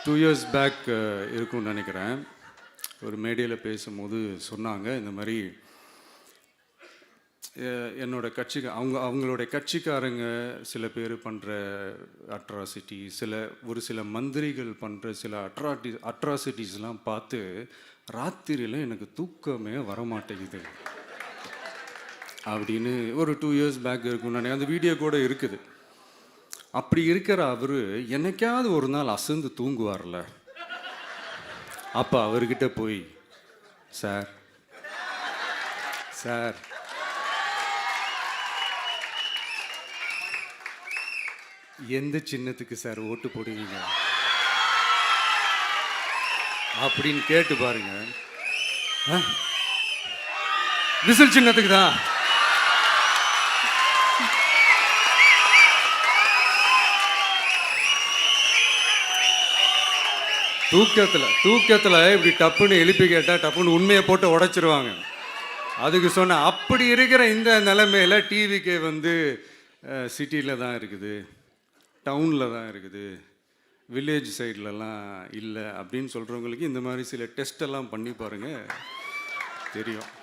2 years back இருக்கும்னு நினைக்கிறேன். ஒரு மேடையில் பேசும்போது சொன்னாங்க, இந்த மாதிரி என்னோட கட்சிக்கு அவங்களுடைய கட்சிக்காரங்க சில பேர் பண்ணுற அட்ராசிட்டி, ஒரு சில மந்திரிகள் பண்ணுற சில அட்ராசிட்டிஸ்லாம் பார்த்து ராத்திரியில் எனக்கு தூக்கமே வரமாட்டேங்குது அப்படின்னு ஒரு 2 இயர்ஸ் பேக் இருக்கும்னு நினைக்கிறேன். அந்த வீடியோ கூட இருக்குது. அப்படி இருக்கிற அவர் என்னைக்காவது ஒரு நாள் அசந்து தூங்குவார்ல, அப்போ அவர்கிட்ட போய், சார் சார் எந்த சின்னத்துக்கு சார் ஓட்டு போடுவீங்க அப்படின்னு கேட்டு பாருங்க. விசில் சின்னத்துக்கு தான். தூக்கத்தில் இப்படி டப்புன்னு எழுப்பி கேட்டால் டப்புன்னு உண்மையை போட்டு உடைச்சிருவாங்க. அதுக்கு சொன்ன அப்படி இருக்கிற இந்த நிலைமையில டிவிக்கே வந்து சிட்டியில் தான் இருக்குது, டவுனில் தான் இருக்குது, வில்லேஜ் சைட்லலாம் இல்லை அப்படின்னு சொல்கிறவங்களுக்கு இந்த மாதிரி சில டெஸ்டெல்லாம் பண்ணி பாருங்கள், தெரியும்.